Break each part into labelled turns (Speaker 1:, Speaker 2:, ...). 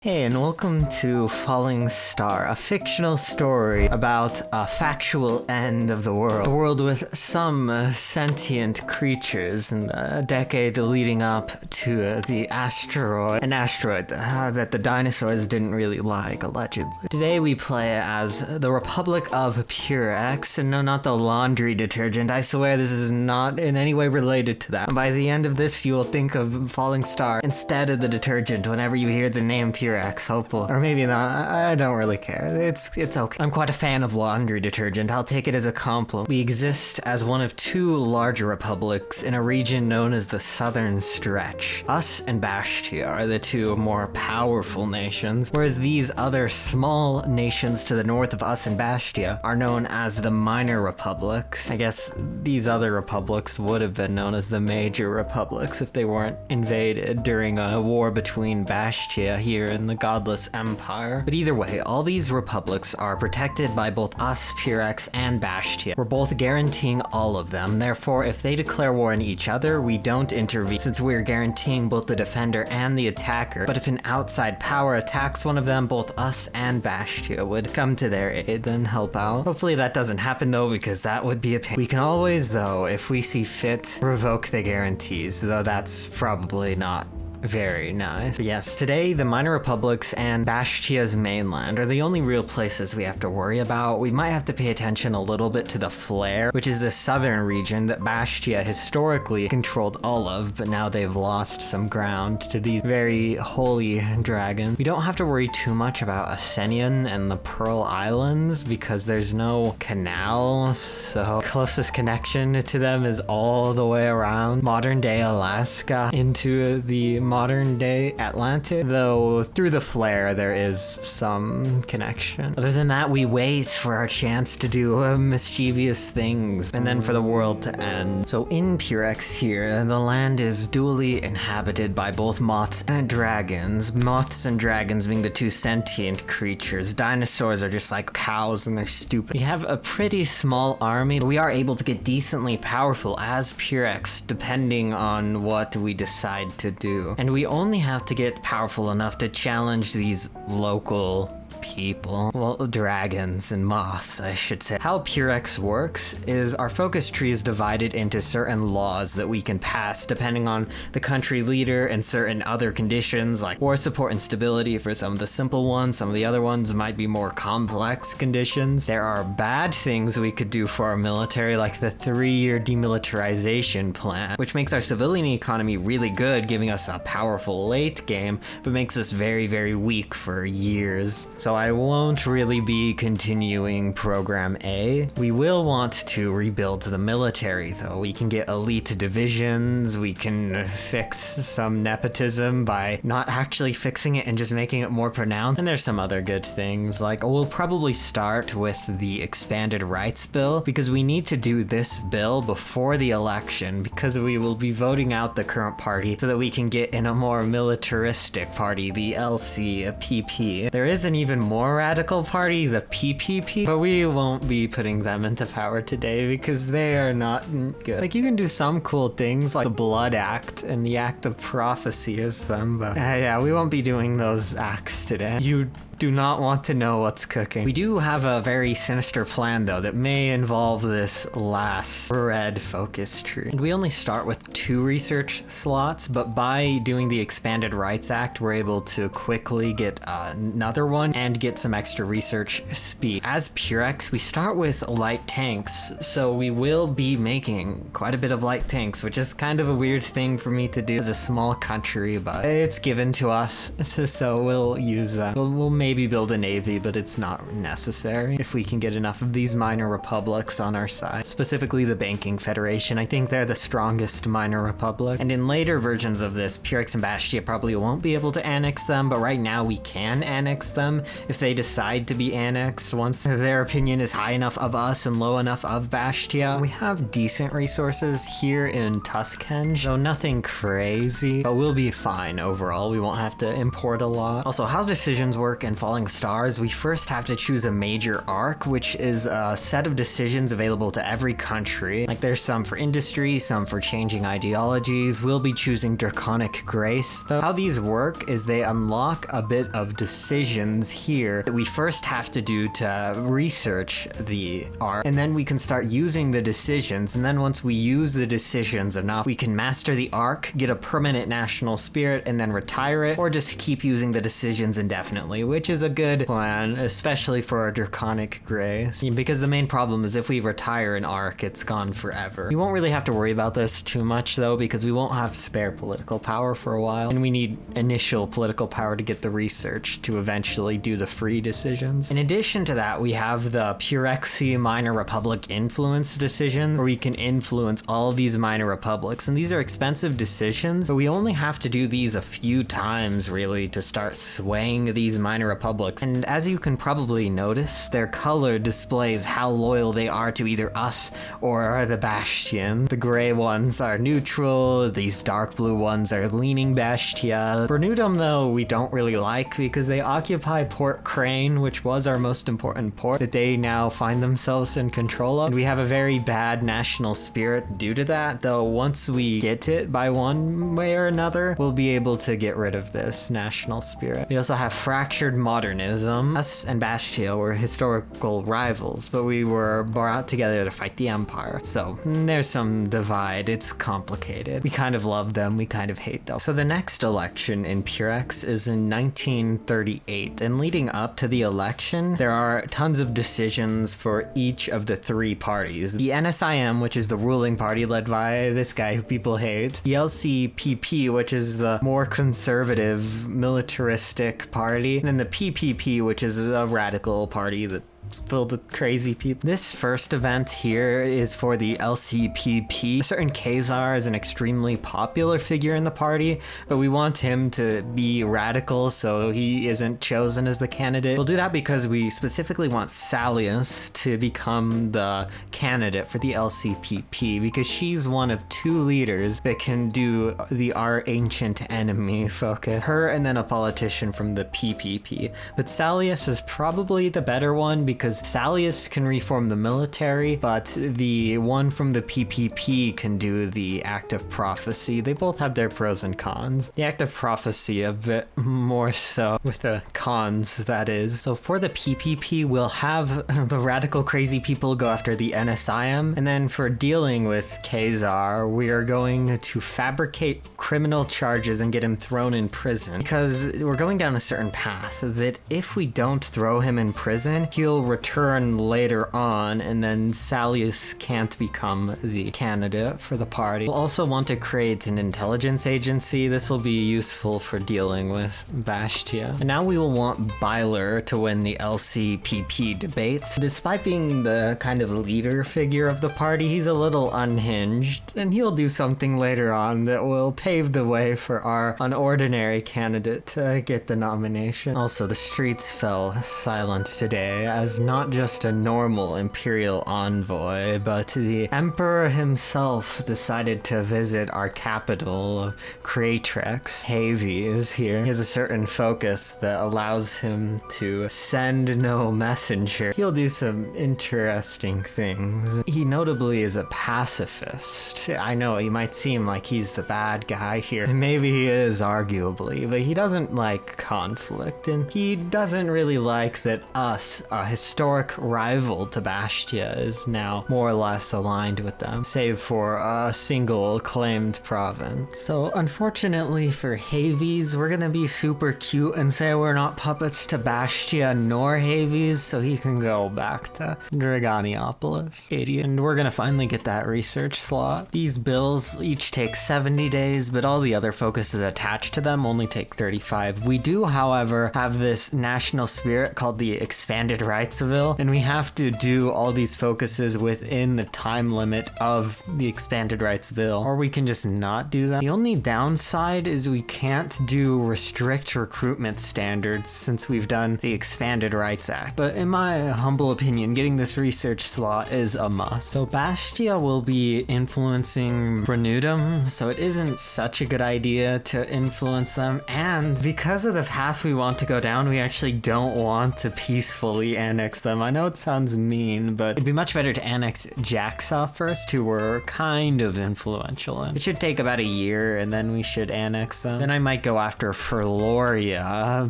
Speaker 1: Hey, and welcome to Falling Star, a fictional story about a factual end of the world. A world with some sentient creatures in the decade leading up to an asteroid that the dinosaurs didn't really like, allegedly. Today we play as the Republic of Puerex, and no, not the laundry detergent. I swear this is not in any way related to that. By the end of this, you will think of Falling Star instead of the detergent whenever you hear the name Puerex. Hopeful. Or maybe not. I don't really care. It's okay. I'm quite a fan of laundry detergent. I'll take it as a compliment. We exist as one of two larger republics in a region known as the Southern Stretch. Us and Basthia are the two more powerful nations, whereas these other small nations to the north of us and Basthia are known as the minor republics. I guess these other republics would have been known as the major republics if they weren't invaded during a war between Basthia here in the Godless Empire. But either way, all these republics are protected by both us, Puerex, and Basthia. We're both guaranteeing all of them. Therefore, if they declare war on each other, we don't intervene, since we're guaranteeing both the defender and the attacker. But if an outside power attacks one of them, both us and Basthia would come to their aid and help out. Hopefully that doesn't happen though, because that would be a pain. We can always, though, if we see fit, revoke the guarantees, though that's probably not very nice. But yes, today the minor republics and Basthia's mainland are the only real places we have to worry about. We might have to pay attention a little bit to the Flare, which is the southern region that Basthia historically controlled all of, but now they've lost some ground to these very holy dragons. We don't have to worry too much about Asenion and the Pearl Islands because there's no canal, so closest connection to them is all the way around modern day Alaska into the modern day Atlantic, though through the Flare there is some connection. Other than that, we wait for our chance to do mischievous things and then for the world to end. So in Puerex here, the land is dually inhabited by both moths and dragons. Moths and dragons being the two sentient creatures. Dinosaurs are just like cows and they're stupid. We have a pretty small army, but we are able to get decently powerful as Puerex depending on what we decide to do. And we only have to get powerful enough to challenge these local people. Well, dragons and moths, I should say. How Puerex works is our focus tree is divided into certain laws that we can pass depending on the country leader and certain other conditions like war support and stability for some of the simple ones. Some of the other ones might be more complex conditions. There are bad things we could do for our military, like the 3-year demilitarization plan, which makes our civilian economy really good, giving us a powerful late game, but makes us very, very weak for years. So I won't really be continuing Program A. We will want to rebuild the military, though. We can get elite divisions, we can fix some nepotism by not actually fixing it and just making it more pronounced. And there's some other good things, like we'll probably start with the expanded rights bill, because we need to do this bill before the election, because we will be voting out the current party so that we can get in a more militaristic party, the LCPP. There is an even more radical party, the PPP, but we won't be putting them into power today because they are not good. Like, you can do some cool things like the Blood Act and the Act of Prophecy as them, but yeah, we won't be doing those acts today. You do not want to know what's cooking. We do have a very sinister plan, though, that may involve this last red focus tree. And we only start with 2 research slots, but by doing the Expanded Rights Act, we're able to quickly get another one and get some extra research speed. As Puerex, we start with light tanks, so we will be making quite a bit of light tanks, which is kind of a weird thing for me to do as a small country, but it's given to us, so we'll use that. We'll maybe build a navy, but it's not necessary if we can get enough of these minor republics on our side. Specifically the Banking Federation. I think they're the strongest minor republic. And in later versions of this, Puerex and Basthia probably won't be able to annex them, but right now we can annex them if they decide to be annexed once their opinion is high enough of us and low enough of Basthia. We have decent resources here in Tuskenge, though nothing crazy, but we'll be fine overall. We won't have to import a lot. Also, how decisions work and Falling Stars, we first have to choose a major arc, which is a set of decisions available to every country. Like there's some for industry, some for changing ideologies. We'll be choosing Draconic Grace though. How these work is they unlock a bit of decisions here that we first have to do to research the arc, and then we can start using the decisions, and then once we use the decisions enough, we can master the arc, get a permanent national spirit, and then retire it, or just keep using the decisions indefinitely, which is a good plan, especially for our Draconic Grace, because the main problem is if we retire an arc, it's gone forever. We won't really have to worry about this too much though, because we won't have spare political power for a while, and we need initial political power to get the research to eventually do the free decisions. In addition to that, we have the Purexy Minor Republic influence decisions, where we can influence all these minor republics, and these are expensive decisions, but we only have to do these a few times really to start swaying these minor republics. And as you can probably notice, their color displays how loyal they are to either us or the Bastion. The gray ones are neutral, these dark blue ones are leaning Bastia. Bernudum though we don't really like because they occupy Port Crane, which was our most important port that they now find themselves in control of. And we have a very bad national spirit due to that, though once we get it by one way or another, we'll be able to get rid of this national spirit. We also have Fractured Modernism. Us and Bastia were historical rivals, but we were brought together to fight the Empire. So there's some divide, it's complicated. We kind of love them, we kind of hate them. So the next election in Puerex is in 1938, and leading up to the election, there are tons of decisions for each of the three parties. The NSIM, which is the ruling party led by this guy who people hate. The LCPP, which is the more conservative, militaristic party. And then the PPP, which is a radical party that filled with crazy people. This first event here is for the LCPP. A certain Khazar is an extremely popular figure in the party, but we want him to be radical so he isn't chosen as the candidate. We'll do that because we specifically want Salius to become the candidate for the LCPP, because she's one of two leaders that can do our ancient enemy focus. Her and then a politician from the PPP. But Salius is probably the better one because Salius can reform the military, but the one from the PPP can do the Act of Prophecy. They both have their pros and cons. The Act of Prophecy a bit more so with the cons, that is. So for the PPP, we'll have the radical crazy people go after the NSIM, and then for dealing with Khazar, we are going to fabricate criminal charges and get him thrown in prison, because we're going down a certain path that if we don't throw him in prison, he'll return later on, and then Salius can't become the candidate for the party. We'll also want to create an intelligence agency. This will be useful for dealing with Bastia. And now we will want Byler to win the LCPP debates. Despite being the kind of leader figure of the party, he's a little unhinged, and he'll do something later on that will pave the way for our unordinary candidate to get the nomination. Also, the streets fell silent today as not just a normal imperial envoy, but the emperor himself decided to visit our capital of Creatrex. Havy is here. He has a certain focus that allows him to send no messenger. He'll do some interesting things. He notably is a pacifist. I know he might seem like he's the bad guy here, and maybe he is arguably, but he doesn't like conflict, and he doesn't really like that us, a historic rival to Bastia, is now more or less aligned with them, save for a single claimed province. So unfortunately for Havys, we're gonna be super cute and say we're not puppets to Bastia nor Havys, so he can go back to Dragoniopolis. Idiot. And we're gonna finally get that research slot. These bills each take 70 days, but all the other focuses attached to them only take 35. We do, however, have this national spirit called the Expanded Rights Bill, and we have to do all these focuses within the time limit of the Expanded Rights Bill, or we can just not do that. The only downside is we can't do restrict recruitment standard standards since we've done the Expanded Rights Act. But in my humble opinion, getting this research slot is a must. So Basthia will be influencing Renudum, so it isn't such a good idea to influence them. And because of the path we want to go down, we actually don't want to peacefully annex them. I know it sounds mean, but it'd be much better to annex Jaxa first, who were kind of influential. It should take about a year, and then we should annex them. Then I might go after Ferloria,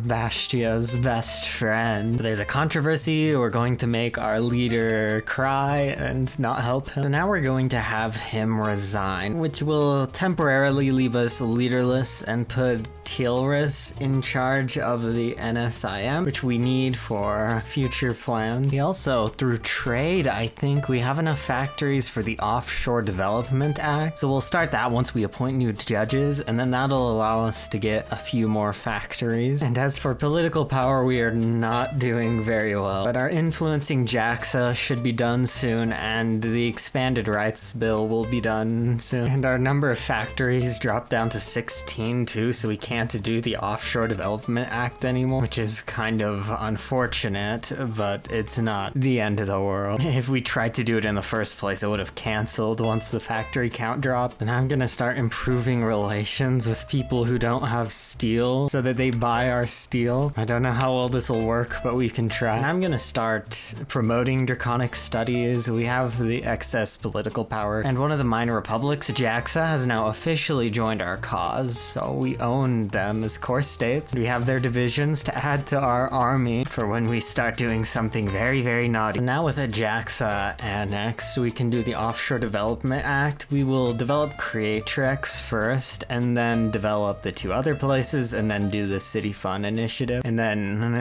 Speaker 1: Basthia's best friend. There's a controversy. We're going to make our leader cry and not help him. So now we're going to have him resign, which will temporarily leave us leaderless and put Tilris in charge of the NSIM, which we need for future plans. We also, through trade, I think we have enough factories for the Offshore Development Act. So we'll start that once we appoint new judges, and then that'll allow us to get a few more factories. And as for political power, we are not doing very well. But our influencing Jaxa should be done soon, and the Expanded Rights Bill will be done soon. And our number of factories dropped down to 16 too, so we can't do the Offshore Development Act anymore, which is kind of unfortunate, but it's not the end of the world. If we tried to do it in the first place, it would have canceled once the factory count dropped. And I'm gonna start improving relations with people who don't have steel so that they buy our steel. I don't know how well this will work, but we can try. And I'm gonna start promoting draconic studies. We have the excess political power, and one of the minor republics, Jaxa, has now officially joined our cause, so we own them as core states. We have their divisions to add to our army for when we start doing something very, very naughty. Now with a Jaxa annexed, we can do the Offshore Development Act. We will develop Creatrex first, and then develop the two other places, and then do the City Fund Initiative. And then,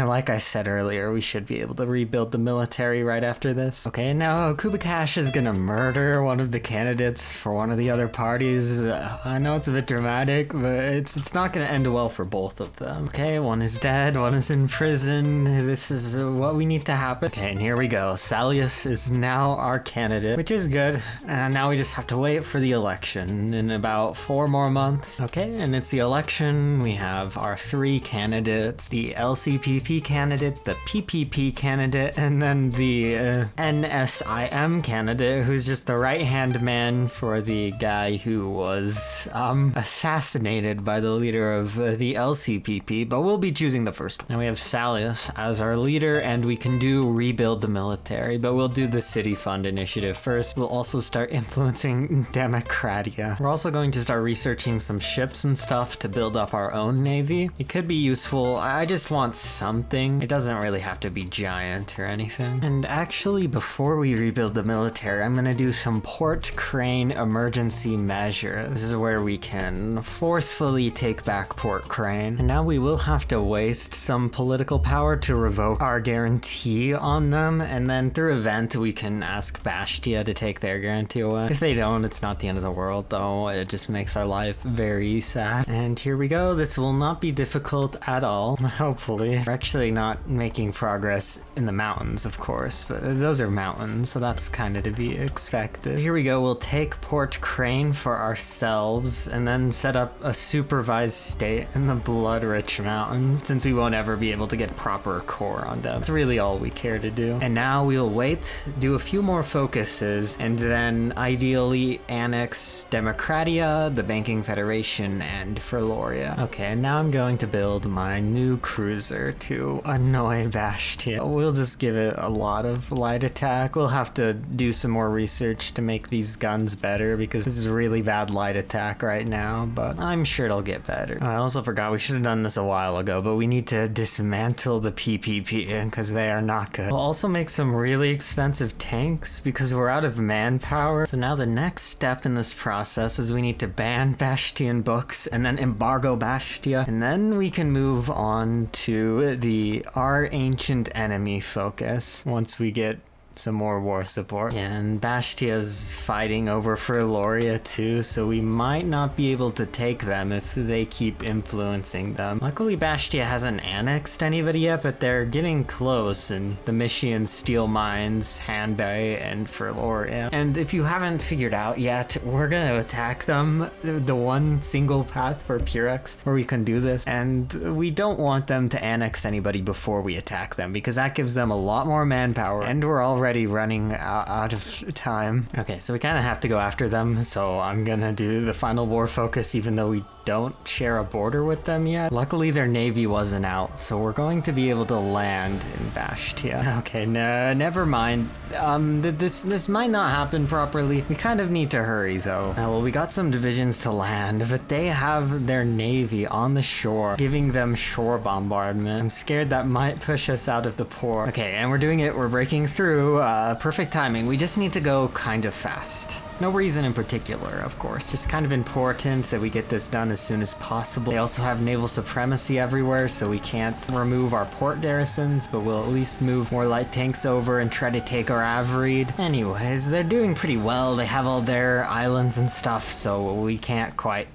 Speaker 1: like I said earlier, we should be able to rebuild the military right after this. Okay, now Kubikash is gonna murder one of the candidates for one of the other parties. I know it's a bit dramatic, but it's not gonna end well for both of them. Okay, one is dead, one is in prison. This is what we need to happen. Okay, and here we go. Salius is now our candidate, which is good. And now we just have to wait for the election in about 4 more months. Okay, and it's the election. We have our 3 candidates, the LCPP candidate, the PPP candidate, and then the NSIM candidate, who's just the right-hand man for the guy who was assassinated by the leader of the LCPP, but we'll be choosing the first one. Now we have Salius as our leader, and we can do rebuild the military, but we'll do the City Fund Initiative first. We'll also start influencing Democratia. We're also going to start researching some ships and stuff to build up our own navy. It could be useful. I just want something. It doesn't really have to be giant or anything. And actually, before we rebuild the military, I'm gonna do some port crane emergency measures. This is where we can forcefully take back Port Crane. And now we will have to waste some political power to revoke our guarantee on them, and then through event we can ask Basthia to take their guarantee away. If they don't, it's not the end of the world though. It just makes our life very sad. And here we go. This will not be difficult at all, hopefully. We're actually not making progress in the mountains, of course, but those are mountains, so that's kind of to be expected. Here we go. We'll take Port Crane for ourselves, and then set up a supervised state in the blood-rich mountains, since we won't ever be able to get proper core on them. That's really all we care to do. And now we'll wait, do a few more focuses, and then ideally annex Democratia, the Banking Federation, and Ferloria. Okay, and now I'm going to build my new cruiser to annoy Basthia. We'll just give it a lot of light attack. We'll have to do some more research to make these guns better, because this is really bad light attack right now, but I'm sure it'll get better. I also forgot we should have done this a while ago, but we need to dismantle the PPP because they are not good. We'll also make some really expensive tanks because we're out of manpower. So now the next step in this process is we need to ban Basthian books and then embargo Basthia, and then we can move on to the Our Ancient Enemy focus once we get some more war support. And Bastia's fighting over Ferloria too, so we might not be able to take them if they keep influencing them. Luckily, Basthia hasn't annexed anybody yet, but they're getting close, and the Mishian steel mines, Hanbei, and Ferloria. And if you haven't figured out yet, we're gonna attack them, the one single path for Puerex where we can do this, and we don't want them to annex anybody before we attack them, because that gives them a lot more manpower, and we're already running out of time. Okay, so we kind of have to go after them, so I'm gonna do the final war focus even though we don't share a border with them yet. Luckily their navy wasn't out, so we're going to be able to land in Basthia. Okay, no, never mind. This might not happen properly. We kind of need to hurry though. Well, we got some divisions to land, but they have their navy on the shore, giving them shore bombardment. I'm scared that might push us out of the port. Okay, and we're doing it. We're breaking through. Perfect timing. We just need to go kind of fast. No reason in particular, of course. Just kind of important that we get this done as soon as possible. They also have naval supremacy everywhere, so we can't remove our port garrisons, but we'll at least move more light tanks over and try to take our Avreed. Anyways, they're doing pretty well. They have all their islands and stuff, so we can't quite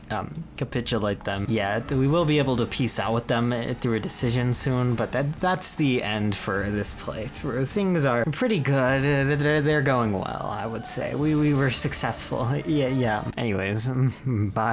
Speaker 1: capitulate them yet. We will be able to peace out with them through a decision soon, but that's the end for this playthrough. Things are pretty good. They're going well, I would say. We were successful. Yeah. Anyways, bye.